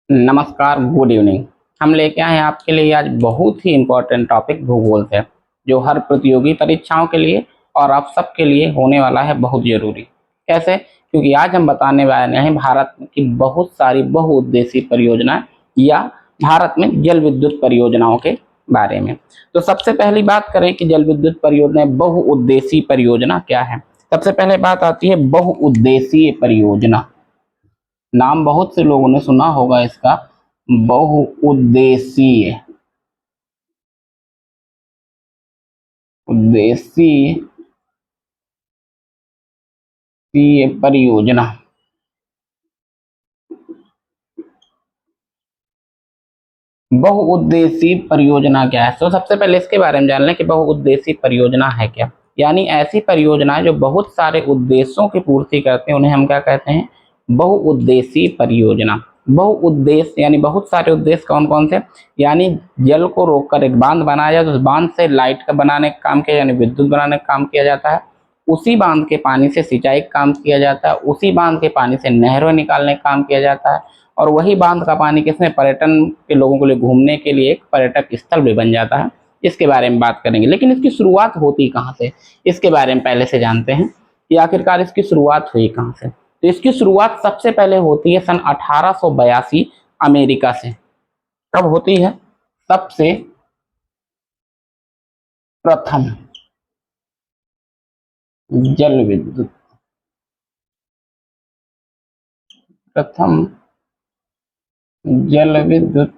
नमस्कार, good evening. हम लेके आए हैं आपके लिए आज बहुत ही इम्पोर्टेंट टॉपिक भूगोल से, जो हर प्रतियोगी परीक्षाओं के लिए और आप सबके लिए होने वाला है बहुत ज़रूरी। कैसे? क्योंकि आज हम बताने वाले हैं भारत की बहुत सारी बहुउद्देशीय परियोजनाएं या भारत में जल विद्युत परियोजनाओं के बारे में। तो सबसे पहली बात करें कि जल विद्युत परियोजना बहुउद्देशीय परियोजना क्या है। सबसे पहले बात आती है बहुउद्देशीय परियोजना। नाम बहुत से लोगों ने सुना होगा इसका, बहुउद्देशीय उद्देशीय परियोजना। बहुउद्देशीय परियोजना क्या है? तो सबसे पहले इसके बारे में जान लें कि बहुउद्देशीय परियोजना है क्या। यानी ऐसी परियोजना जो बहुत सारे उद्देश्यों की पूर्ति करते हैं, उन्हें हम क्या कहते हैं? बहुउद्देशीय परियोजना। बहुउद्देश्य यानी बहुत सारे उद्देश्य कौन कौन से? यानी जल को रोककर एक बांध बनाया जाए तो उस बांध से लाइट का बनाने का काम किया, यानी विद्युत बनाने का काम किया जाता है। उसी बांध के पानी से सिंचाई का काम किया जाता है। उसी बांध के पानी से नहरों निकालने का काम किया जाता है। और वही बांध का पानी किसमें? पर्यटन के लोगों के लिए घूमने के लिए एक पर्यटक स्थल भी बन जाता है। इसके बारे में बात करेंगे, लेकिन इसकी शुरुआत होती कहाँ से, इसके बारे में पहले से जानते हैं कि आखिरकार इसकी शुरुआत हुई कहाँ से। तो इसकी शुरुआत सबसे पहले होती है सन 1882 अमेरिका से। कब होती है? सबसे प्रथम जल विद्युत प्रथम जल विद्युत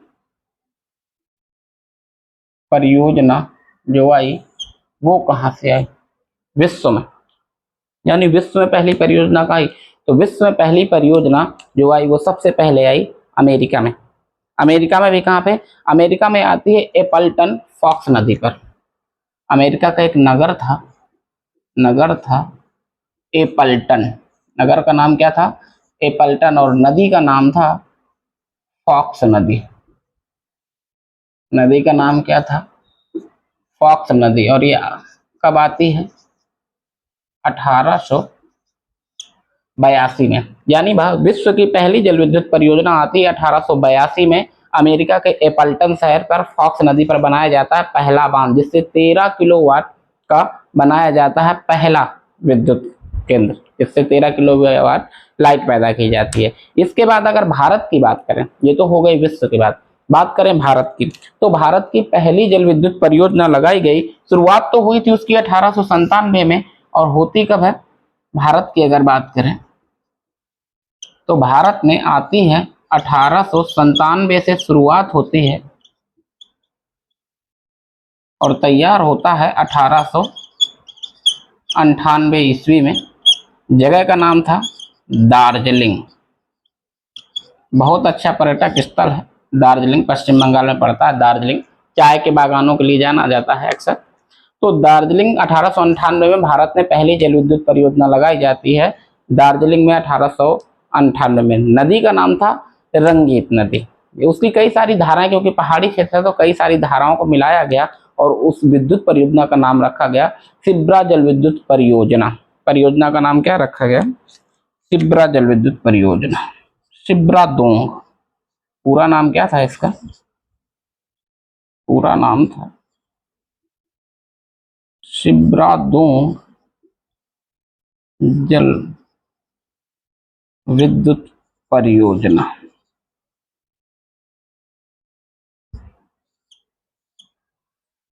परियोजना जो आई वो कहाँ से आई? विश्व में। यानी विश्व में पहली परियोजना का आई, तो विश्व में पहली परियोजना जो आई वो सबसे पहले आई अमेरिका में। अमेरिका में भी कहाँ पे? अमेरिका में आती है एपल्टन फॉक्स नदी पर। अमेरिका का एक नगर था एपल्टन। नगर का नाम क्या था? एपल्टन। और नदी का नाम था फॉक्स नदी। नदी का नाम क्या था? फॉक्स नदी। और ये कब आती है? 1882 में। यानी विश्व की पहली जल विद्युत परियोजना आती है 1882 में। अमेरिका के एपल्टन शहर पर फॉक्स नदी पर बनाया जाता है पहला बांध, जिससे 13 किलोवाट का बनाया जाता है पहला विद्युत केंद्र, जिससे 13 किलोवाट लाइट पैदा की जाती है। इसके बाद अगर भारत की बात करें, ये तो हो गई विश्व की बात करें भारत की, तो भारत की पहली जल विद्युत परियोजना लगाई गई, शुरुआत तो हुई थी उसकी 1897 में। और होती कब है? भारत की अगर बात करें तो भारत में आती है 1897 से शुरुआत होती है और तैयार होता है 1898 ईस्वी में। जगह का नाम था दार्जिलिंग। बहुत अच्छा पर्यटक स्थल है दार्जिलिंग, पश्चिम बंगाल में पड़ता है। दार्जिलिंग चाय के बागानों के लिए जाना जाता है अक्सर। तो दार्जिलिंग 1898 में भारत में पहली जल विद्युत परियोजना लगाई जाती है। दार्जिलिंग में 1898 में। नदी का नाम था रंगीत नदी। उसकी कई सारी धाराएं, क्योंकि पहाड़ी क्षेत्र है तो कई सारी धाराओं को मिलाया गया और उस विद्युत परियोजना का नाम रखा गया शिप्रा जल विद्युत परियोजना। परियोजना का नाम क्या रखा गया? शिप्रा जल विद्युत परियोजना। शिप्रा दोंग। पूरा नाम क्या था इसका? पूरा नाम था शिप्रा दोंग जल विद्युत परियोजना।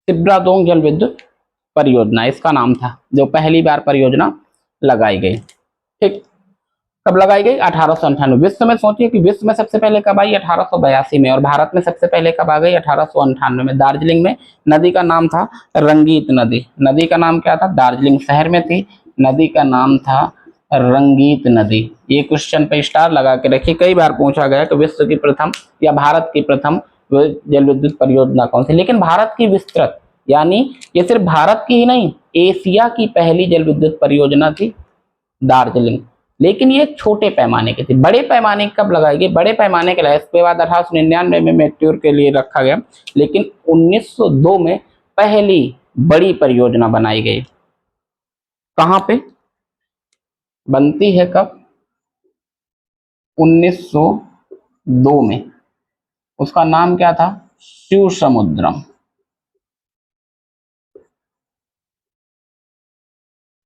शिप्रादोंग जल विद्युत परियोजना इसका नाम था, जो पहली बार परियोजना लगाई गई। ठीक। कब लगाई गई? 1898। विश्व में सोचिए कि विश्व में सबसे पहले कब आई? 1882 में। और भारत में सबसे पहले कब आ गई? 1898 में। दार्जिलिंग में। नदी का नाम था रंगीत नदी। नदी का नाम क्या था? दार्जिलिंग शहर में थी। नदी का नाम था रंगीत नदी। ये क्वेश्चन पे स्टार लगा के रखिए, कई बार पूछा गया कि विश्व की प्रथम या भारत की प्रथम जल विद्युत परियोजना कौन सी। लेकिन भारत की विस्तृत, यानी ये सिर्फ भारत की ही नहीं, एशिया की पहली जल विद्युत परियोजना थी दार्जिलिंग। लेकिन ये छोटे पैमाने की थी। बड़े पैमाने कब लगाई गई? बड़े पैमाने के लिए इसके बाद 1899 में मैट्योर के लिए रखा गया। लेकिन 1902 में पहली बड़ी परियोजना बनाई गई। कहां पे बनती है? कब? 1902 में। उसका नाम क्या था? शिव समुद्रम।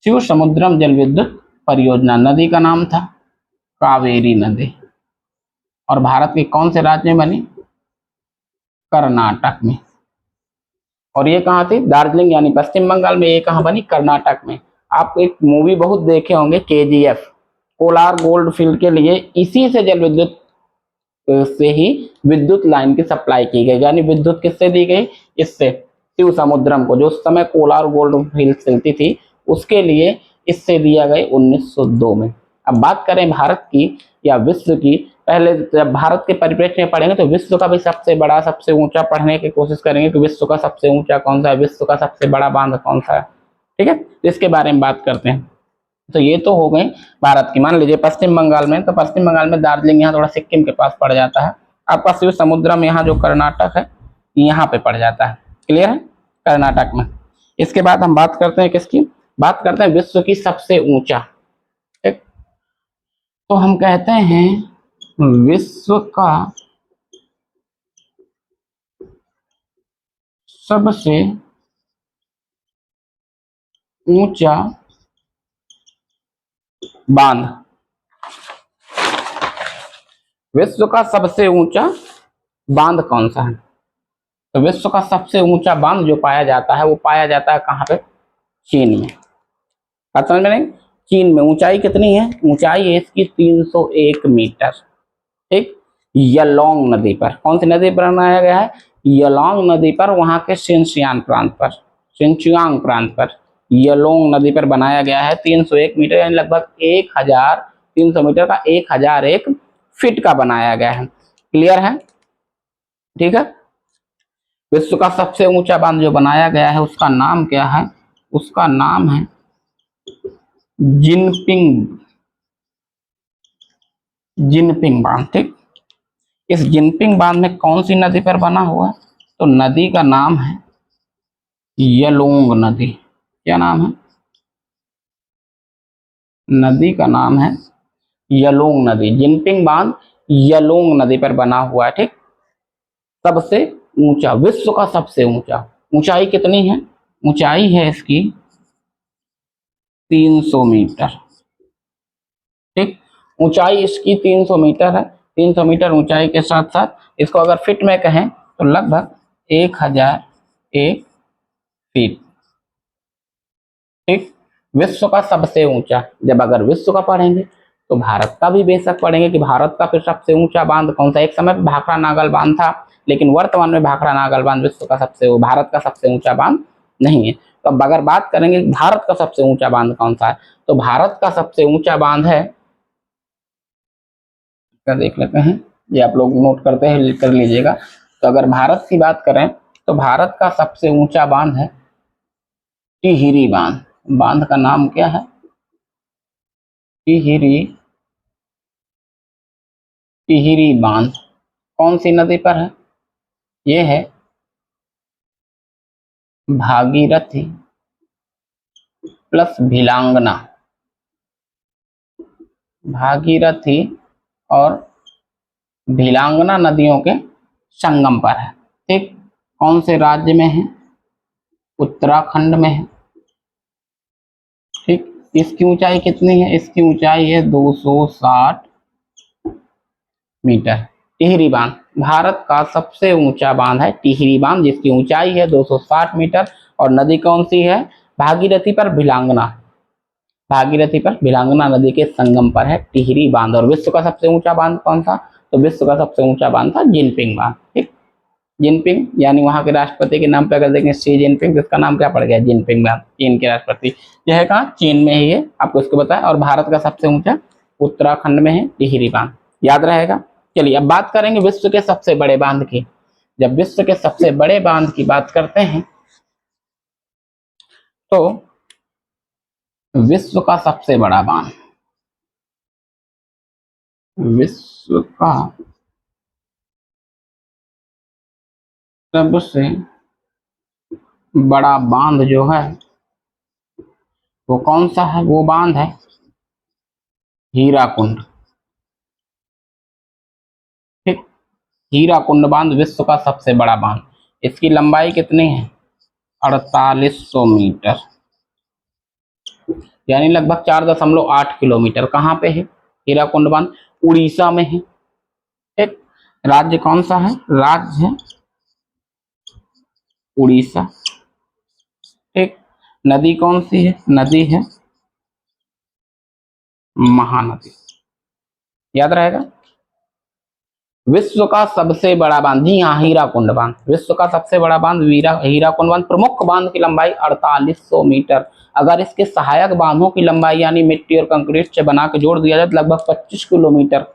शिव समुद्रम जल विद्युत परियोजना। नदी का नाम था कावेरी नदी, और भारत के कौन से राज्य में बनी? कर्नाटक में। और ये कहाँ थी? दार्जिलिंग यानी पश्चिम बंगाल में। ये कहाँ बनी? कर्नाटक में। आप एक मूवी बहुत देखे होंगे, केजीएफ। कोलार गोल्ड फील्ड के लिए इसी से जल विद्युत से ही विद्युत लाइन की सप्लाई की गई, यानी विद्युत किससे दी गई? इससे, शिव समुद्रम को, जो उस समय कोलार गोल्ड फील्ड चलती थी, उसके लिए इससे दिया गया 1902 में। अब बात करें भारत की या विश्व की, पहले जब भारत के परिप्रेक्ष्य में पढ़ेंगे तो विश्व का भी सबसे बड़ा, सबसे ऊंचा पढ़ने की कोशिश करेंगे कि विश्व का सबसे ऊंचा कौन सा है, विश्व का सबसे बड़ा बांध कौन सा है। ठीक है, तो इसके बारे में बात करते हैं। तो ये तो हो गई भारत की। मान लीजिए पश्चिम बंगाल में, तो पश्चिम बंगाल में दार्जिलिंग यहाँ थोड़ा सिक्किम के पास पड़ जाता है। आपका शिव समुद्रम यहाँ जो कर्नाटक है यहाँ पे पड़ जाता है। क्लियर है? कर्नाटक में। इसके बाद हम बात करते हैं किसकी? बात करते हैं विश्व की सबसे ऊंचा। ठीक, तो हम कहते हैं विश्व का सबसे ऊंचा बांध। विश्व का सबसे ऊंचा बांध कौन सा है? तो विश्व का सबसे ऊंचा बांध जो पाया जाता है वो पाया जाता है कहाँ पे? चीन में। बात समझ में नहीं? चीन में। ऊंचाई कितनी है? ऊंचाई है इसकी 301 मीटर। ठीक, यलोंग नदी पर। कौन सी नदी पर बनाया गया है? यलोंग नदी पर, वहां के सिंचियांग प्रांत पर, सिंचियांग प्रांत पर यलोंग नदी पर बनाया गया है। 301 मीटर यानी लगभग 1300 मीटर का 1001 फीट का बनाया गया है। क्लियर है? ठीक है। विश्व का सबसे ऊंचा बांध जो बनाया गया है उसका नाम क्या है? उसका नाम है जिनपिंग, जिनपिंग बांध। ठीक, इस जिनपिंग बांध में कौन सी नदी पर बना हुआ है? तो नदी का नाम है यलोंग नदी। क्या नाम है? नदी का नाम है यलोंग नदी। जिनपिंग बांध यलोंग नदी पर बना हुआ है। ठीक, सबसे ऊंचा, विश्व का सबसे ऊंचा। ऊंचाई कितनी है? ऊंचाई है इसकी 300 मीटर। ठीक, ऊंचाई इसकी 300 मीटर है। 300 मीटर ऊंचाई के साथ साथ इसको अगर फीट में कहें तो लगभग 1001 फीट। ठीक, विश्व का सबसे ऊंचा। जब अगर विश्व का पढ़ेंगे तो भारत का भी बेशक पढ़ेंगे कि भारत का फिर सबसे ऊंचा बांध कौन सा। एक समय भाखड़ा नागल बांध था, लेकिन वर्तमान में भाखड़ा नागल बांध विश्व का सबसे, भारत का सबसे ऊंचा बांध नहीं है। तो अब अगर बात करेंगे भारत का सबसे ऊंचा बांध कौन सा है, तो भारत का सबसे ऊंचा बांध है, देख लेते हैं, ये आप लोग नोट करते हैं, लिख कर लीजिएगा। तो अगर भारत की बात करें तो भारत का सबसे ऊंचा बांध है टिहरी बांध। बांध का नाम क्या है? टिहरी, टिहरी बांध। कौन सी नदी पर है? ये है भागीरथी प्लस भिलांगना। भागीरथी और भिलांगना नदियों के संगम पर है। ठीक, कौन से राज्य में है? उत्तराखंड में है। ठीक, इसकी ऊंचाई कितनी है? इसकी ऊंचाई है 260 मीटर। टिहरी बांध भारत का सबसे ऊंचा बांध है टिहरी बांध, जिसकी ऊंचाई है 260 मीटर। और नदी कौन सी है? भागीरथी पर भिलांगना। भागीरथी पर भिलांगना नदी के संगम पर है टिहरी बांध। और विश्व का सबसे ऊंचा बांध कौन सा? तो विश्व का सबसे ऊंचा बांध था जिनपिंग बांध। ठीक, जिनपिंग यानी वहां के राष्ट्रपति के नाम पे अगर देखें शी जिनपिंग, तो इसका नाम क्या पड़ गया? जिनपिंग बांध। चीन के राष्ट्रपति। यह है कहाँ? चीन में ही है, आपको इसको बताया। और भारत का सबसे ऊंचा उत्तराखंड में है टिहरी बांध। याद रहेगा। चलिए अब बात करेंगे विश्व के सबसे बड़े बांध की। जब विश्व के सबसे बड़े बांध की बात करते हैं तो विश्व का सबसे बड़ा बांध, विश्व का सबसे बड़ा बांध जो है वो कौन सा है? वो बांध है हीराकुंड। ठीक, हीराकुंड बांध विश्व का सबसे बड़ा बांध। इसकी लंबाई कितनी है? 4800 मीटर, यानी लगभग 4.8 किलोमीटर। कहाँ पे है हीराकुंड बांध? उड़ीसा में है। ठीक, राज्य कौन सा है? राज्य है उड़ीसा। ठीक, नदी कौन सी है? नदी है महानदी। याद रहेगा। विश्व का सबसे बड़ा बांध, जी हाँ, हीराकुंड बांध। विश्व का सबसे बड़ा बांध हीराकुंड बांध। प्रमुख बांध की लंबाई 4800 मीटर। अगर इसके सहायक बांधों की लंबाई यानी मिट्टी और कंक्रीट से बना के जोड़ दिया जाए तो लगभग 25 किलोमीटर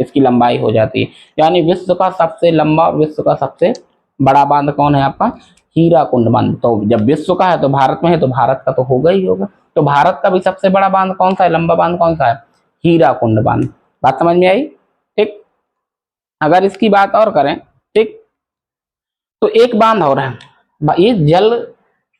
इसकी लंबाई हो जाती है। यानी विश्व का सबसे लंबा, विश्व का सबसे बड़ा बांध कौन है आपका? हीराकुंड बांध। तो जब विश्व का है तो भारत में है, तो भारत का तो होगा ही होगा। तो भारत का भी सबसे बड़ा बांध कौन सा है? लंबा बांध कौन सा है? हीराकुंड बांध। बात समझ में आई? ठीक, अगर इसकी बात और करें, ठीक, तो एक बांध और है, ये जल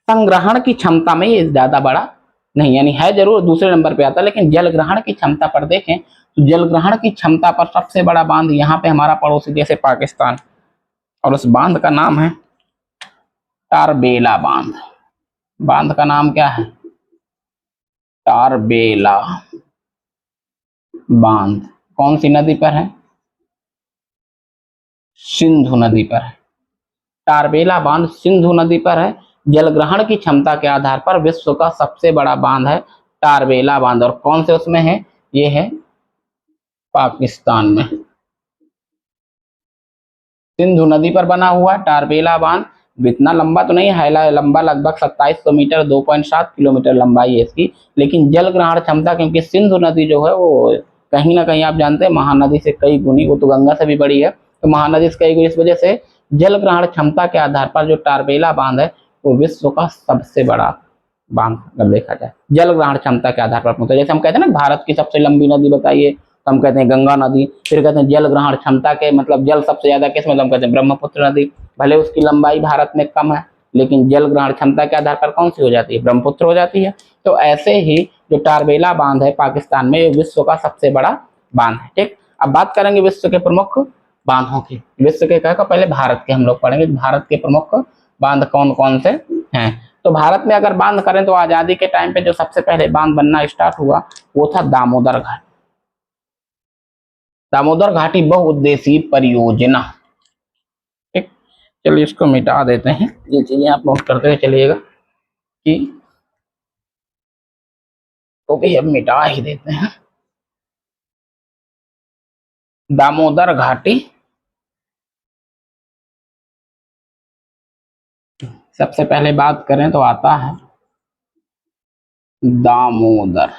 संग्रहण की क्षमता में ये ज्यादा बड़ा नहीं, यानी है जरूर दूसरे नंबर पे आता है, लेकिन जल ग्रहण की क्षमता पर देखें तो जल ग्रहण की क्षमता पर सबसे बड़ा बांध यहाँ पे हमारा पड़ोसी देश है पाकिस्तान, और उस बांध का नाम है टारबेला बांध। बांध का नाम क्या है? टारबेला बांध। कौन सी नदी पर है? सिंधु नदी पर है। टारबेला बांध सिंधु नदी पर है। जलग्रहण की क्षमता के आधार पर विश्व का सबसे बड़ा बांध है टारबेला बांध। और कौन से उसमें है? ये है पाकिस्तान में। सिंधु नदी पर बना हुआ टारबेला बांध इतना लंबा तो नहीं है, लंबा लगभग 2700 मीटर, 2.7 किलोमीटर लंबाई है इसकी। लेकिन जल ग्रहण क्षमता, क्योंकि सिंधु नदी जो है वो कहीं ना कहीं आप जानते हैं महानदी से कई गुनी, वो तो गंगा से भी बड़ी है, तो महानदी से कई गुनी, इस वजह से जल ग्रहण क्षमता के आधार पर जो टारबेला बांध है वो विश्व का सबसे बड़ा बांध अगर देखा जाए जल ग्रहण क्षमता के आधार पर। जैसे हम कहते हैं ना भारत की सबसे लंबी नदी बताइए, तो हम कहते हैं गंगा नदी। फिर कहते हैं जल ग्रहण क्षमता के मतलब जल सबसे ज्यादा किस में, हम कहते हैं ब्रह्मपुत्र नदी। भले उसकी लंबाई भारत में कम है, लेकिन जल ग्रहण क्षमता के आधार पर कौन सी हो जाती है? ब्रह्मपुत्र हो जाती है। तो ऐसे ही जो टारबेला बांध है पाकिस्तान में, ये विश्व का सबसे बड़ा बांध है। ठीक, अब बात करेंगे विश्व के प्रमुख बांधों की। विश्व के कहा पहले भारत के हम लोग पढ़ेंगे, भारत के प्रमुख बांध कौन कौन से हैं। तो भारत में अगर बांध करें तो आजादी के टाइम पे जो सबसे पहले बांध बनना स्टार्ट हुआ वो था दामोदर घाटी। दामोदर घाटी बहुउद्देशीय परियोजना। ठीक, चलिए इसको मिटा देते हैं, ये चीजें आप नोट करते हुए चलिएगा कि तो भी अब मिटा ही देते हैं। दामोदर घाटी सबसे पहले बात करें तो आता है दामोदर।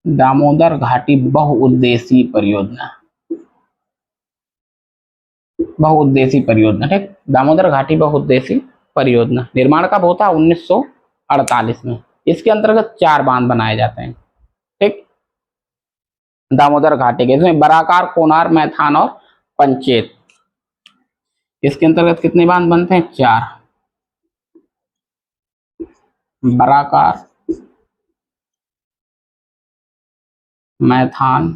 दामोदर घाटी बहुउद्देशीय परियोजना। बहुउद्देशीय परियोजना। ठीक, दामोदर घाटी बहुउद्देशीय परियोजना निर्माण कब होता है? 1948 में। इसके अंतर्गत 4 बांध बनाए जाते हैं। ठीक, दामोदर घाटी के, इसमें बराकार, कोनार, मैथान और पंचेत। इसके अंतर्गत कितने बांध बनते हैं? 4। बराकार, मैथान,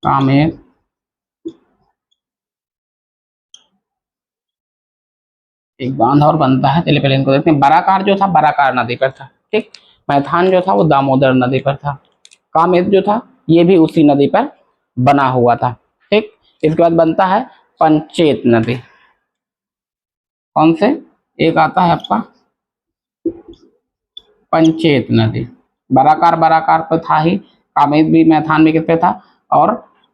कामेर, एक बांध और बनता है, चलिए पहले इनको देखते हैं। बराकार जो था बराकार नदी पर था। ठीक, मैथान जो था वो दामोदर नदी पर था। कामेर जो था ये भी उसी नदी पर बना हुआ था। ठीक, इसके बाद बनता है पंचेत नदी। कौन से? एक आता है आपका पंचेत नदी। बराकार बराकार पे था ही, कामेर भी मैथान में किस पे था, और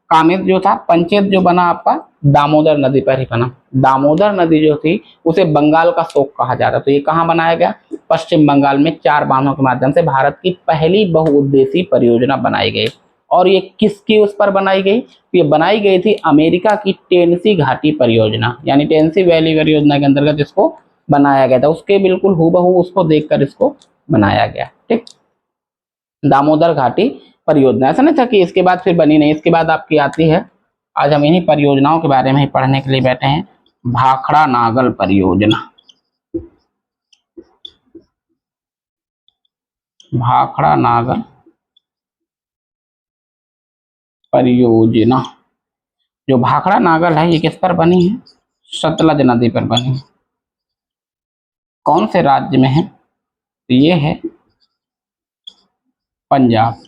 कामेर जो था, पंचेत जो बना आपका दामोदर नदी पर ही बना। दामोदर नदी जो थी उसे बंगाल का शोक कहा जाता। तो ये कहाँ बनाया गया? पश्चिम बंगाल में 4 बांधों के माध्यम से भारत की पहली बहुउद्देशीय परियोजना बनाई गई। और ये किसकी उस पर बनाई गई? ये बनाई गई थी अमेरिका की टेनेसी घाटी परियोजना, यानी टेनेसी वैली परियोजना के अंतर्गत इसको बनाया गया था। उसके बिल्कुल हूबहू उसको देखकर इसको बनाया गया। ठीक, दामोदर घाटी परियोजना। ऐसा नहीं था कि इसके बाद फिर बनी नहीं, इसके बाद आपकी आती है, आज हम इन्हीं परियोजनाओं के बारे में ही पढ़ने के लिए बैठे हैं, भाखड़ा नागल परियोजना। भाखड़ा नागल परियोजना। जो भाखड़ा नागल है ये किस पर बनी है? सतलज नदी पर बनी है। कौन से राज्य में है? तो ये है पंजाब।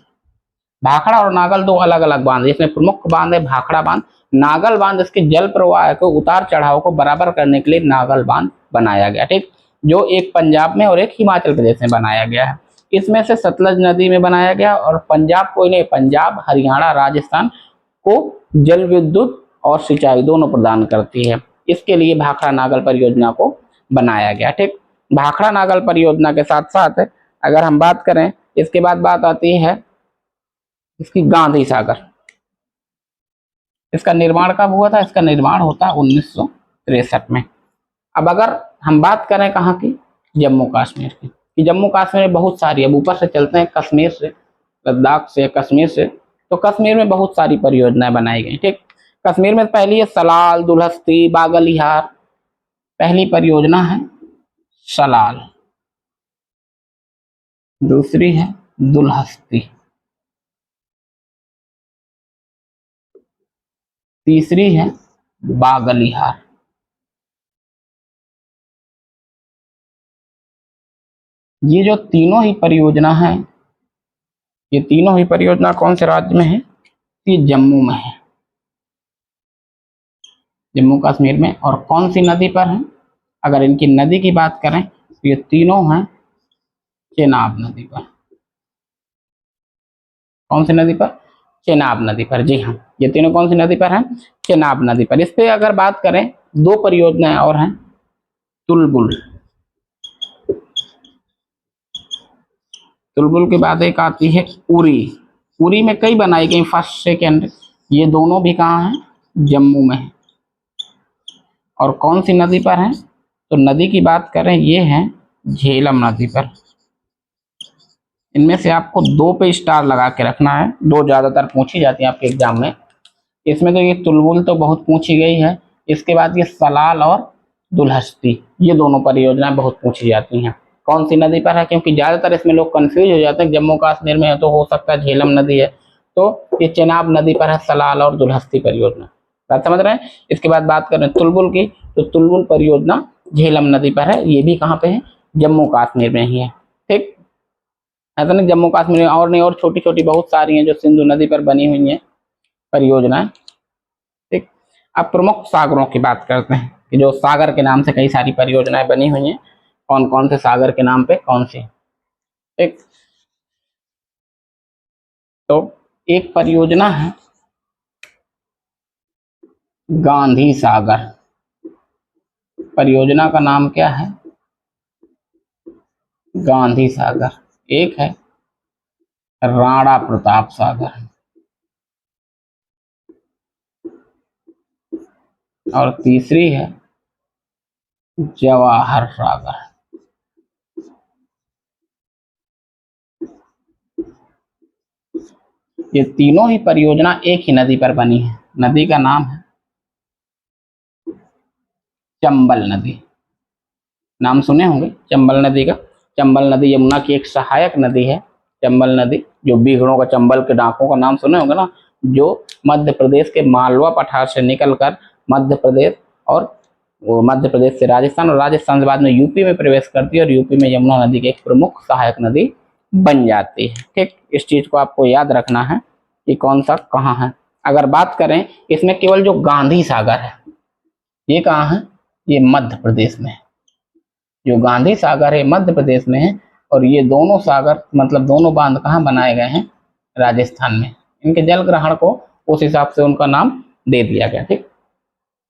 भाखड़ा और नागल दो अलग अलग बांध है। इसमें प्रमुख बांध है भाखड़ा बांध। नागल बांध इसके जल प्रवाह को, उतार चढ़ाव को बराबर करने के लिए नागल बांध बनाया गया, ठीक, जो एक पंजाब में और एक हिमाचल प्रदेश में बनाया गया है। इसमें से सतलज नदी में बनाया गया और पंजाब को इन्हें, पंजाब, हरियाणा, राजस्थान को जल विद्युत और सिंचाई दोनों प्रदान करती है। इसके लिए भाखड़ा नागल परियोजना को बनाया गया, ठीक। भाखड़ा नागल परियोजना के साथ साथ अगर हम बात करें, इसके बाद बात आती है इसकी गांधी सागर। इसका निर्माण कब हुआ था? इसका निर्माण होता है 1963 में। अब अगर हम बात करें कहाँ की, जम्मू कश्मीर की, कि जम्मू कश्मीर में बहुत सारी, अब ऊपर से चलते हैं कश्मीर से, लद्दाख से, कश्मीर से, तो कश्मीर में बहुत सारी परियोजनाएं बनाई गई, ठीक। कश्मीर में पहली है सलाल, दुलहस्ती, बागलिहार। पहली परियोजना है सलाल, दूसरी है दुलहस्ती, तीसरी है बागलिहार। ये जो तीनों ही परियोजना है, ये तीनों ही परियोजना कौन से राज्य में है? ये जम्मू में है, जम्मू कश्मीर में। और कौन सी नदी पर है? अगर इनकी नदी की बात करें तो ये तीनों हैं चेनाब नदी पर। कौन सी नदी पर? चेनाब नदी पर, जी हाँ, ये तीनों कौन सी नदी पर हैं? चेनाब नदी पर। इस पे अगर बात करें, दो परियोजनाएं और हैं, तुलबुल, तुलबुल के बाद एक आती है उरी। उरी में कई बनाई गई, फर्स्ट सेकेंड, ये दोनों भी कहाँ हैं? जम्मू में है। और कौन सी नदी पर है? तो नदी की बात करें, ये है झेलम नदी पर। इनमें से आपको दो पे स्टार लगा के रखना है, दो ज्यादातर पूछी जाती है आपके एग्जाम में। इसमें तो ये तुलबुल तो बहुत पूछी गई है, इसके बाद ये सलाल और दुलहस्ती, ये दोनों परियोजनाएं बहुत पूछी जाती हैं। कौन सी नदी पर है? क्योंकि ज्यादातर इसमें लोग कंफ्यूज हो जाते हैं, जम्मू कश्मीर में है तो हो सकता है झेलम नदी है, तो ये चेनाब नदी पर है सलाल और दुलहस्ती परियोजना। बात समझ रहे हैं? इसके बाद बात करें तुलबुल की, तो तुलबुल परियोजना झेलम नदी पर है, ये भी कहाँ पे है? जम्मू कश्मीर में ही है, ठीक। ऐसा नहीं जम्मू कश्मीर में और नहीं, और छोटी छोटी बहुत सारी हैं जो सिंधु नदी पर बनी हुई हैं परियोजनाएं, ठीक। अब प्रमुख सागरों की बात करते हैं कि जो सागर के नाम से कई सारी परियोजनाएं बनी हुई हैं, कौन कौन से सागर के नाम पे कौन सी, ठीक। तो एक परियोजना है गांधी सागर। परियोजना का नाम क्या है? गांधी सागर। एक है राणा प्रताप सागर और तीसरी है जवाहर सागर। ये तीनों ही परियोजना एक ही नदी पर बनी है। नदी का नाम है चंबल नदी। नाम सुने होंगे चंबल नदी का। चंबल नदी यमुना की एक सहायक नदी है। चंबल नदी, जो बीघड़ों का, चंबल के डाकों का नाम सुने होंगे ना, जो मध्य प्रदेश के मालवा पठार से निकलकर मध्य प्रदेश और वो मध्य प्रदेश से राजस्थान और राजस्थान से बाद में यूपी में प्रवेश करती है और यूपी में यमुना नदी की एक प्रमुख सहायक नदी बन जाती है, ठीक। इस चीज को आपको याद रखना है कि कौन सा कहाँ है। अगर बात करें इसमें केवल जो गांधी सागर है, ये कहाँ है? ये मध्य प्रदेश में है। जो गांधी सागर है मध्य प्रदेश में है, और ये दोनों सागर मतलब दोनों बांध कहाँ बनाए गए हैं? राजस्थान में। इनके जल ग्रहण को उस हिसाब से उनका नाम दे दिया गया, ठीक।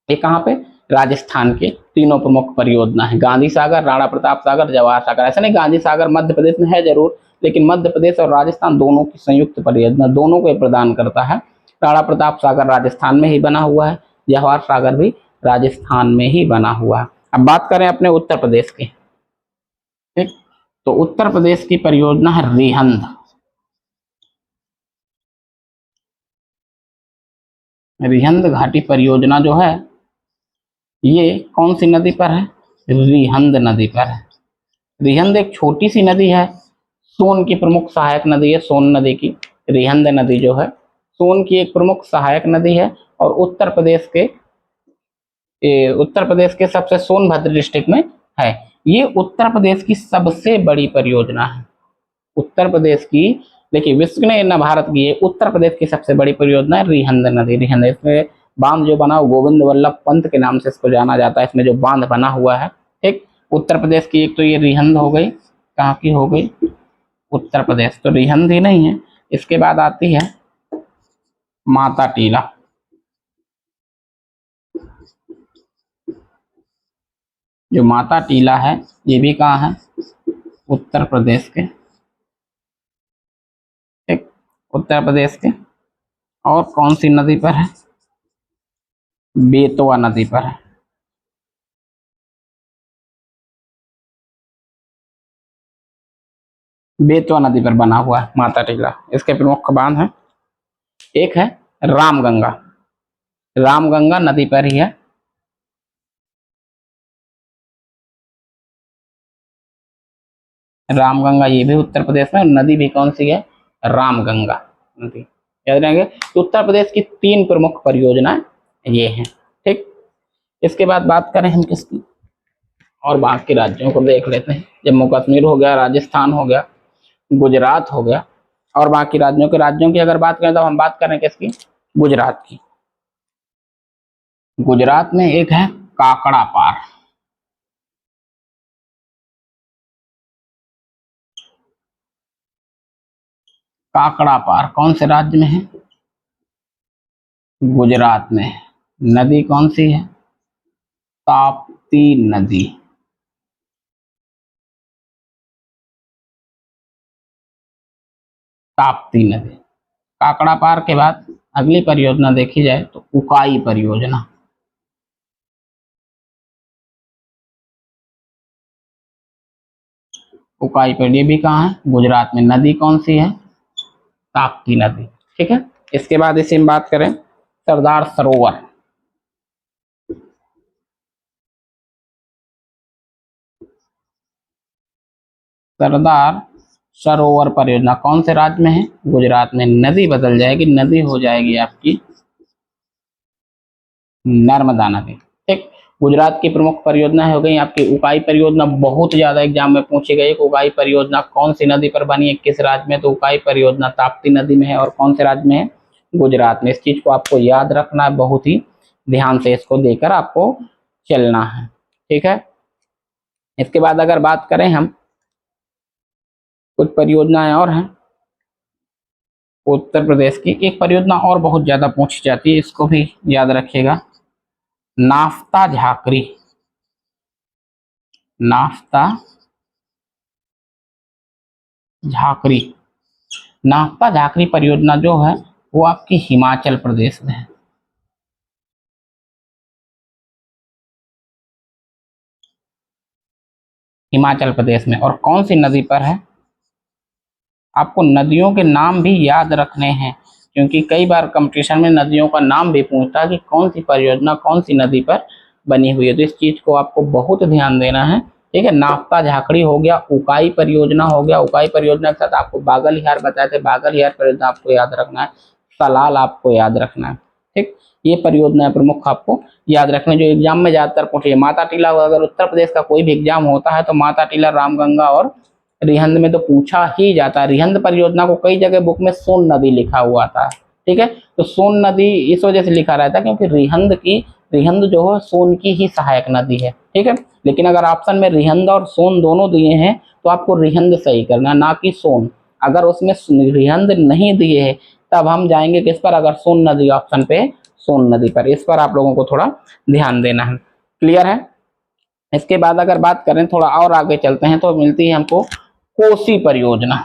ये कहाँ पे? राजस्थान के तीनों प्रमुख परियोजना है, गांधी सागर, राणा प्रताप सागर, जवाहर सागर। ऐसा नहीं गांधी सागर मध्य प्रदेश में है जरूर, लेकिन मध्य प्रदेश और राजस्थान दोनों की संयुक्त परियोजना, दोनों को प्रदान करता है। राणा प्रताप सागर राजस्थान में ही बना हुआ है, जवाहर सागर भी राजस्थान में ही बना हुआ है। अब बात करें अपने उत्तर प्रदेश की, ठीक। तो उत्तर प्रदेश की परियोजना है रिहंद। रिहंद घाटी परियोजना जो है, ये कौन सी नदी पर है? रिहंद नदी पर है। रिहंद एक छोटी सी नदी है, सोन की प्रमुख सहायक नदी है, सोन नदी की। रिहंद नदी जो है सोन की एक प्रमुख सहायक नदी है और उत्तर प्रदेश के सबसे सोनभद्र डिस्ट्रिक्ट में है। ये उत्तर प्रदेश की सबसे बड़ी परियोजना है। उत्तर प्रदेश की, देखिए विश्व में न भारत की, ये उत्तर प्रदेश की सबसे बड़ी परियोजना है रिहंद नदी। रिहंद, इसमें बांध जो बना गोविंद वल्लभ पंत के नाम से इसको जाना जाता है। इसमें जो बांध बना हुआ है, ठीक, उत्तर प्रदेश की एक तो ये रिहंद हो गई, कहाँ की हो गई, उत्तर प्रदेश, तो रिहंद ही नहीं है। इसके बाद आती है माता टीला। जो माता टीला है ये भी कहाँ है, उत्तर प्रदेश के, ठीक, उत्तर प्रदेश के। और कौन सी नदी पर है, बेतवा नदी पर है। बेतवा नदी पर बना हुआ है माता टीला। इसके प्रमुख बांध हैं, एक है रामगंगा, रामगंगा नदी पर ही है। रामगंगा ये भी उत्तर प्रदेश में, नदी भी कौन सी है, रामगंगा नदी, याद रहेंगे। तो उत्तर प्रदेश की 3 प्रमुख परियोजनाएं ये हैं, ठीक। इसके बाद बात करें हम किसकी, और बाकी राज्यों को देख लेते हैं। जम्मू कश्मीर हो गया, राजस्थान हो गया, गुजरात हो गया, और बाकी राज्यों की अगर बात करें तो हम बात करें किसकी, गुजरात की। गुजरात में एक है काकड़ा पार। काकड़ा पार कौन से राज्य में है, गुजरात में है। नदी कौन सी है, ताप्ती नदी। ताप्ती नदी। काकड़ा पार के बाद अगली परियोजना देखी जाए तो उकाई परियोजना। उकाई पर, ये भी कहाँ है, गुजरात में। नदी कौन सी है, ताप्ती नदी, ठीक है। इसके बाद इसी में बात करें सरदार सरोवर। सरदार सरोवर परियोजना कौन से राज्य में है, गुजरात में। नदी बदल जाएगी, नदी हो जाएगी आपकी नर्मदा नदी, ठीक। गुजरात की प्रमुख परियोजना हो गई आपकी उकाई परियोजना। बहुत ज्यादा एग्जाम में पूछी गई, उकाई परियोजना कौन सी नदी पर बनी है, किस राज्य में, तो उकाई परियोजना ताप्ती नदी में है। और कौन से राज्य में है, गुजरात में। इस चीज को आपको याद रखना है, बहुत ही ध्यान से इसको देकर आपको चलना है, ठीक है। इसके बाद अगर बात करें हम, कुछ परियोजनाएं और हैं उत्तर प्रदेश की। एक परियोजना और बहुत ज्यादा पूछी जाती है, इसको भी याद रखिएगा, naphtha Jhakri. Naphtha Jhakri. Naphtha Jhakri परियोजना जो है वो आपकी हिमाचल प्रदेश में है। हिमाचल प्रदेश में। और कौन सी नदी पर है, आपको नदियों के नाम भी याद रखने हैं, क्योंकि कई बार कंपटीशन में नदियों का नाम भी पूछता है कि कौन सी परियोजना कौन सी नदी पर बनी हुई है। तो इस चीज को आपको बहुत ध्यान देना है, ठीक है। नाफ्ता झाकड़ी हो गया, उकाई परियोजना हो गया। उकाई परियोजना के साथ आपको बागल हियार बताए थे, बागल हियार परियोजना आपको याद रखना है। सलाल आपको याद रखना है, ठीक। ये परियोजना प्रमुख आपको याद रखना, जो एग्जाम में ज्यादातर पूछी है। माता टीला, अगर उत्तर प्रदेश का कोई भी एग्जाम होता है तो माता टीला, रामगंगा और रिहंद में तो पूछा ही जाता है। रिहंद परियोजना को कई जगह बुक में सोन नदी लिखा हुआ था, ठीक है। तो सोन नदी इस वजह से लिखा रहता है क्योंकि रिहंद जो है सोन की ही सहायक नदी है, ठीक है। लेकिन अगर ऑप्शन में रिहंद और सोन दोनों दिए हैं तो आपको रिहंद सही करना, ना कि सोन। अगर उसमें रिहंद नहीं दिए है तब हम जाएंगे किस पर, अगर सोन नदी ऑप्शन पे, सोन नदी पर। इस पर आप लोगों को थोड़ा ध्यान देना है, क्लियर है। इसके बाद अगर बात करें, थोड़ा और आगे चलते हैं, तो मिलती है हमको कोसी परियोजना।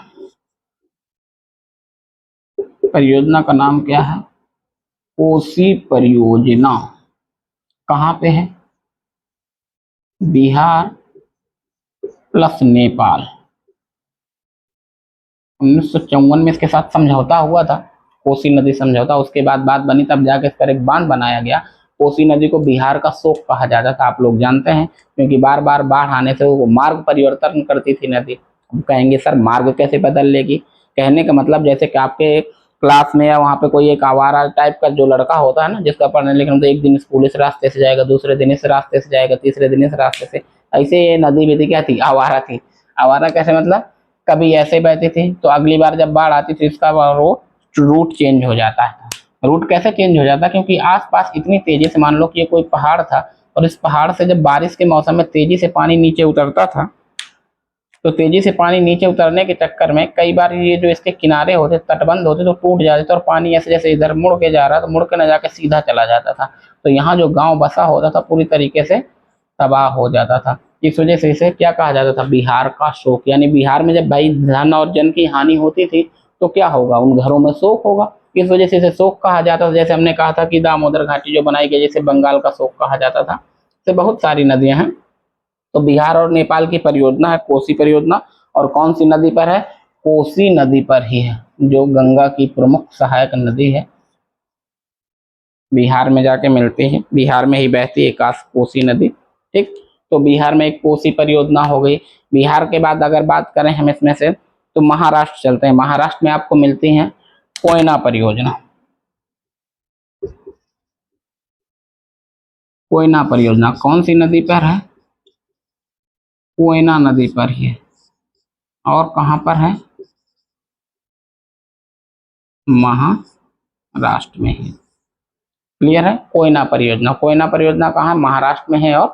परियोजना का नाम क्या है, कोसी परियोजना। कहाँ पे है, बिहार प्लस नेपाल। 1954 में इसके साथ समझौता हुआ था, कोसी नदी समझौता। उसके बाद बात बनी, तब जाके इस पर एक बांध बनाया गया। कोसी नदी को बिहार का शोक कहा जाता था, आप लोग जानते हैं, क्योंकि बार बार बाढ़ आने से वो मार्ग परिवर्तन करती थी नदी। अब कहेंगे सर मार्ग कैसे बदल लेगी, कहने का मतलब जैसे कि आपके क्लास में या वहाँ पे कोई एक आवारा टाइप का जो लड़का होता है ना, जिसका पढ़ने लिखने तो एक दिन स्कूल इस रास्ते से जाएगा, दूसरे दिन इस रास्ते से जाएगा, तीसरे दिन इस रास्ते से, ऐसे ये नदी भी थी, क्या थी, आवारा थी। आवारा कैसे मतलब, कभी ऐसे बहती थी तो अगली बार जब बाढ़ आती थी इसका वो रूट चेंज हो जाता है। रूट कैसे चेंज हो जाता है, क्योंकि आसपास इतनी तेजी से, मान लो कि ये कोई पहाड़ था और इस पहाड़ से जब बारिश के मौसम में तेजी से पानी नीचे उतरता था, तो तेजी से पानी नीचे उतरने के चक्कर में कई बार ये जो इसके किनारे होते, तटबंध होते, तो टूट जाते थे और पानी ऐसे जैसे इधर मुड़ के जा रहा तो मुड़ के न जाके सीधा चला जाता था। तो यहाँ जो गांव बसा होता था पूरी तरीके से तबाह हो जाता था। इस वजह से इसे क्या कहा जाता था, बिहार का शोक। यानी बिहार में जब भाई धन और जन की हानि होती थी तो क्या होगा, उन घरों में शोक होगा। इस वजह से इसे शोक कहा जाता था। जैसे हमने कहा था कि दामोदर घाटी जो बनाई गई, जैसे बंगाल का शोक कहा जाता था। तो बहुत सारी नदियां हैं। तो बिहार और नेपाल की परियोजना है कोसी परियोजना, और कौन सी नदी पर है, कोसी नदी पर ही है, जो गंगा की प्रमुख सहायक नदी है। बिहार में जाके मिलती है, बिहार में ही बहती है कोसी नदी। ठीक, तो बिहार में एक कोसी परियोजना हो गई। बिहार के बाद अगर बात करें हम इसमें से, तो महाराष्ट्र चलते हैं। महाराष्ट्र में आपको मिलती है कोयना परियोजना। कोयना परियोजना कौन सी नदी पर है, कोयना नदी पर ही है। और कहां पर है, महाराष्ट्र में है। क्लियर है, कोयना परियोजना। कोयना परियोजना कहाँ है, महाराष्ट्र में है और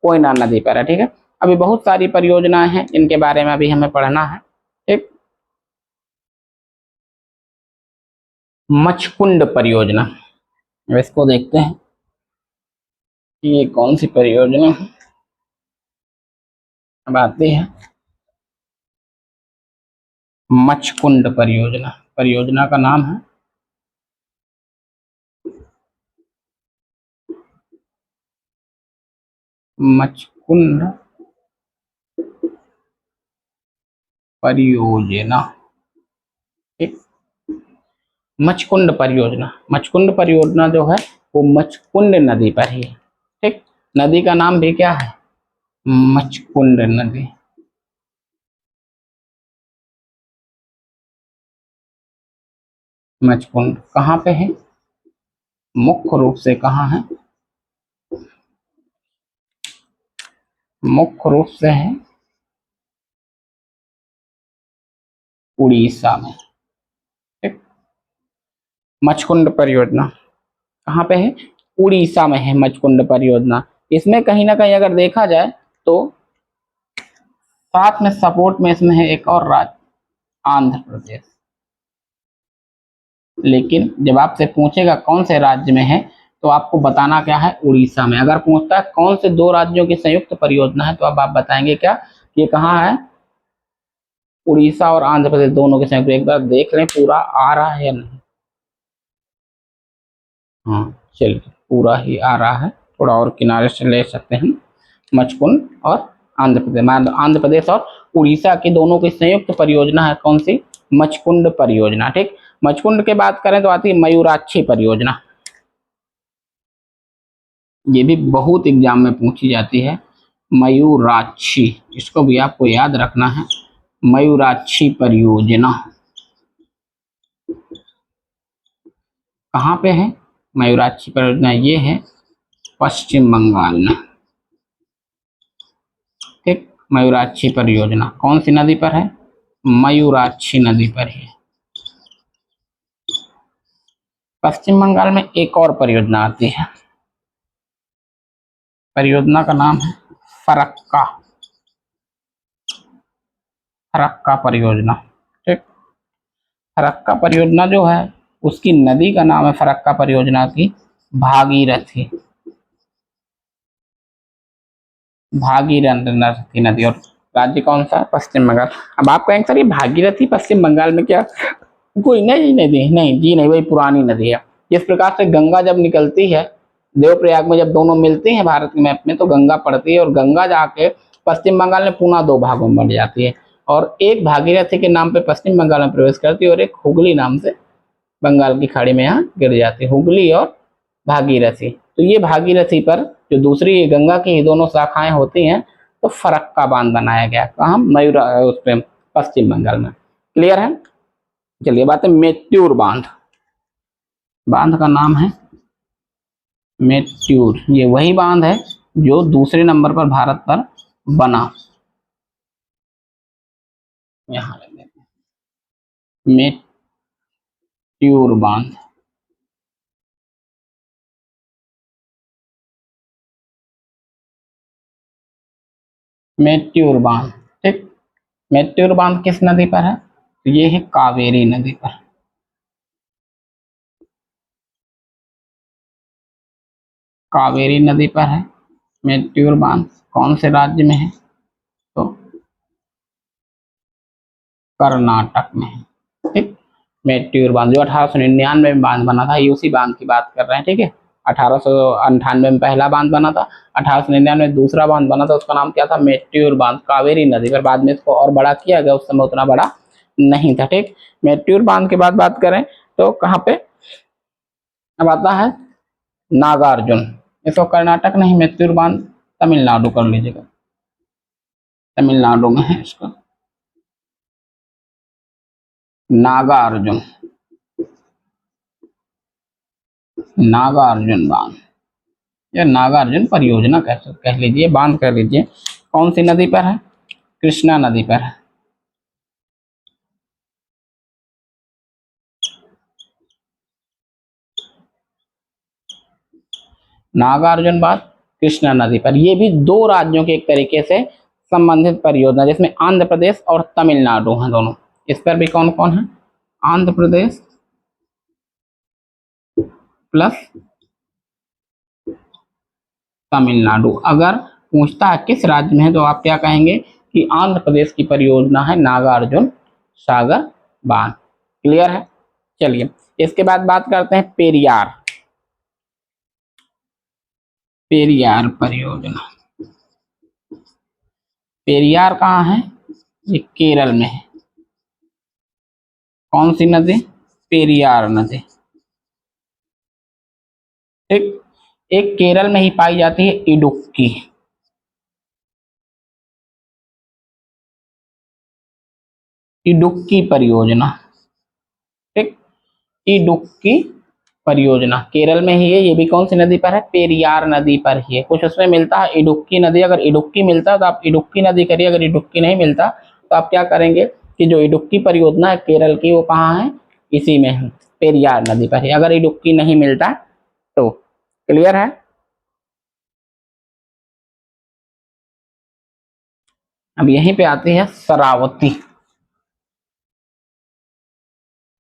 कोयना नदी पर है। ठीक है, अभी बहुत सारी परियोजनाएं हैं इनके बारे में अभी हमें पढ़ना है। ठीक, मचकुंड परियोजना, अब इसको देखते हैं कि ये कौन सी परियोजना है। अब आती है मचकुंड परियोजना। परियोजना का नाम है मचकुंड परियोजना। ठीक, मचकुंड परियोजना। मचकुंड परियोजना जो है वो मचकुंड नदी पर ही है। ठीक, नदी का नाम भी क्या है, मचकुंड नदी। मचकुंड कहाँ पे है, मुख्य रूप से कहाँ है, मुख्य रूप से है उड़ीसा में। ठीक, मचकुंड परियोजना कहाँ पे है, उड़ीसा में है मचकुंड परियोजना। इसमें कहीं ना कहीं अगर देखा जाए तो साथ में सपोर्ट में इसमें है एक और राज्य, आंध्र प्रदेश। लेकिन जब आपसे पूछेगा कौन से राज्य में है, तो आपको बताना क्या है, उड़ीसा में। अगर पूछता है कौन से दो राज्यों की संयुक्त परियोजना है, तो अब आप बताएंगे क्या, ये कहाँ है, उड़ीसा और आंध्र प्रदेश दोनों के संयुक्त। एक बार देख लें पूरा आ रहा है या नहीं। हाँ चलिए, पूरा ही आ रहा है, थोड़ा और किनारे से ले सकते हैं। मचकुंड और आंध्र प्रदेश, आंध्र प्रदेश और उड़ीसा की दोनों की संयुक्त परियोजना है कौन सी, मचकुंड परियोजना। ठीक, मचकुंड के बात करें तो आती है मयूराक्षी परियोजना। ये भी बहुत एग्जाम में पूछी जाती है, मयूराक्षी, इसको भी आपको याद रखना है। मयूराक्षी परियोजना कहाँ पे है, मयूराक्षी परियोजना ये है पश्चिम बंगाल में। ठीक, मयूराक्षी परियोजना कौन सी नदी पर है, मयूराक्षी नदी पर है। पश्चिम बंगाल में एक और परियोजना आती है, परियोजना का नाम है फरक्का, फरक्का परियोजना। ठीक, फरक्का परियोजना जो है उसकी नदी का नाम है फरक्का परियोजना की भागीरथी, भागीरथी नदी। और राज्य कौन सा, पश्चिम बंगाल। अब आप कहेंगे सर ये भागीरथी पश्चिम बंगाल में क्या कोई नई नदी, नहीं जी नहीं, वही पुरानी नदी है। जिस प्रकार से गंगा जब निकलती है देवप्रयाग में, जब दोनों मिलती हैं भारत के मैप में, तो गंगा पड़ती है और गंगा जाके पश्चिम बंगाल में पुनः दो भागों में बढ़ जाती है, और एक भागीरथी के नाम पे पश्चिम बंगाल में प्रवेश करती है और एक हुगली नाम से बंगाल की खाड़ी में यहाँ गिर जाती है, हुगली और भागीरथी। तो ये भागीरथी पर जो दूसरी गंगा की दोनों शाखाएं होती हैं, तो फरक्का बांध बनाया गया कहाँ, मयूर उस पे पश्चिम बंगाल में। क्लियर है। चलिए बात है मेत्यूर बांध। बांध का नाम है मेत्यूर। ये वही बांध है जो दूसरे नंबर पर भारत पर बना। यहां लिख देते हैं मेत्यूर बांध। मेत्यूर बांध, ठीक। मेत्यूर बांध किस नदी पर है? तो ये है कावेरी नदी पर। कावेरी नदी पर है मेत्यूर बांध। कौन से राज्य में है? तो कर्नाटक में है, ठीक। मेत्यूर बांध जो 1899 में बांध बना था, ये उसी बांध की बात कर रहे हैं, ठीक है। 1898 में पहला बांध बना था, 1899 में दूसरा बांध बना था, उसका नाम क्या था? मेत्यूर बांध, कावेरी नदी पर। बाद में इसको और बड़ा किया गया, उस समय उतना बड़ा नहीं था, ठीक। मेत्यूर बांध के बाद बात करें तो कहाँ पे अब आता है? नागार्जुन। इसको कर्नाटक नहीं, मेत्यूर बांध तमिलनाडु कर लीजिएगा, तमिलनाडु में है इसका नागार्जुन। नागार्जुन बांध या नागार्जुन परियोजना कह लीजिए, बांध कह लीजिए। कौन सी नदी पर है? कृष्णा नदी पर है। नागार्जुन बांध कृष्णा नदी पर। ये भी दो राज्यों के एक तरीके से संबंधित परियोजना, जिसमें आंध्र प्रदेश और तमिलनाडु हैं दोनों। इस पर भी कौन कौन है? आंध्र प्रदेश प्लस तमिलनाडु। अगर पूछता है किस राज्य में है तो आप क्या कहेंगे कि आंध्र प्रदेश की परियोजना है नागार्जुन सागर बांध। क्लियर है? चलिए इसके बाद बात करते हैं पेरियार। पेरियार परियोजना। पेरियार कहाँ है? ये केरल में है। कौन सी नदी? पेरियार नदी, ठीक। एक केरल में ही पाई जाती है इडुक्की। इडुक्की परियोजना, ठीक। इडुक्की परियोजना केरल में ही है। ये भी कौन सी नदी पर है? पेरियार नदी पर ही है। कुछ उसमें मिलता है इडुक्की नदी, अगर इडुक्की मिलता है तो आप इडुक्की नदी करिए, अगर इडुक्की नहीं मिलता तो आप क्या करेंगे कि जो इडुक्की परियोजना है केरल की, वो कहाँ है? इसी में है, पेरियार नदी पर है, अगर इडुक्की नहीं मिलता तो। क्लियर है? अब यहीं पे आती है शरावती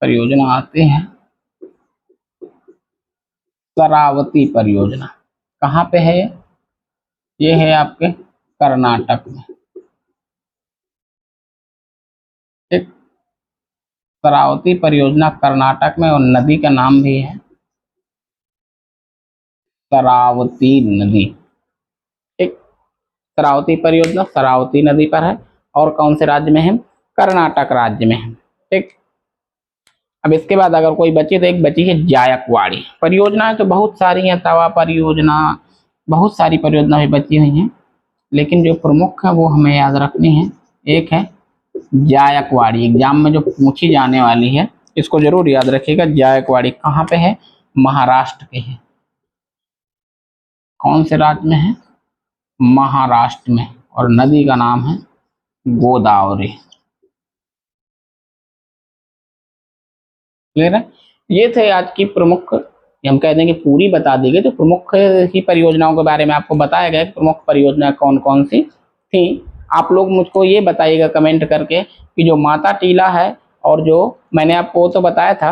परियोजना, आती है शरावती परियोजना। कहाँ पे है? ये है आपके कर्नाटक में, ठीक। शरावती परियोजना कर्नाटक में, और नदी का नाम भी है शरावती नदी, ठीक। शरावती परियोजना शरावती नदी पर है और कौन से राज्य में है? कर्नाटक राज्य में है, ठीक। अब इसके बाद अगर कोई बची तो एक बची है जायकवाड़ी परियोजना। तो बहुत सारी है, तवा परियोजना, बहुत सारी परियोजना भी बची हुई हैं, लेकिन जो प्रमुख है वो हमें याद रखनी है। एक है जायकवाड़ी, एग्जाम में जो पूछी जाने वाली है, इसको जरूर याद रखिएगा। जायकवाड़ी कहाँ पे है? महाराष्ट्र के है। कौन से राज्य में है? महाराष्ट्र में। और नदी का नाम है गोदावरी। क्लियर है? ये थे आज की प्रमुख, हम कह देंगे पूरी बता दी गई, तो प्रमुख ही परियोजनाओं के बारे में आपको बताया गया। प्रमुख परियोजना कौन कौन सी थी। आप लोग मुझको ये बताइएगा कमेंट करके कि जो माता टीला है और जो मैंने आपको तो बताया था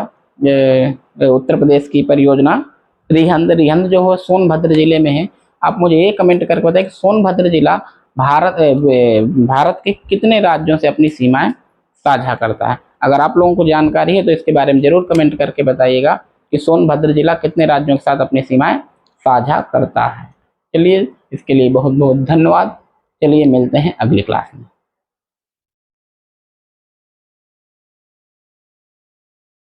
उत्तर प्रदेश की परियोजना रिहंद। रिहंद जो है सोनभद्र जिले में है। आप मुझे ये कमेंट करके बताएं कि सोनभद्र जिला भारत के कितने राज्यों से अपनी सीमाएं साझा करता है। अगर आप लोगों को जानकारी है तो इसके बारे में जरूर कमेंट करके बताइएगा कि सोनभद्र जिला कितने राज्यों के साथ अपनी सीमाएं साझा करता है। चलिए इसके लिए बहुत बहुत धन्यवाद। चलिए मिलते हैं अगली क्लास में।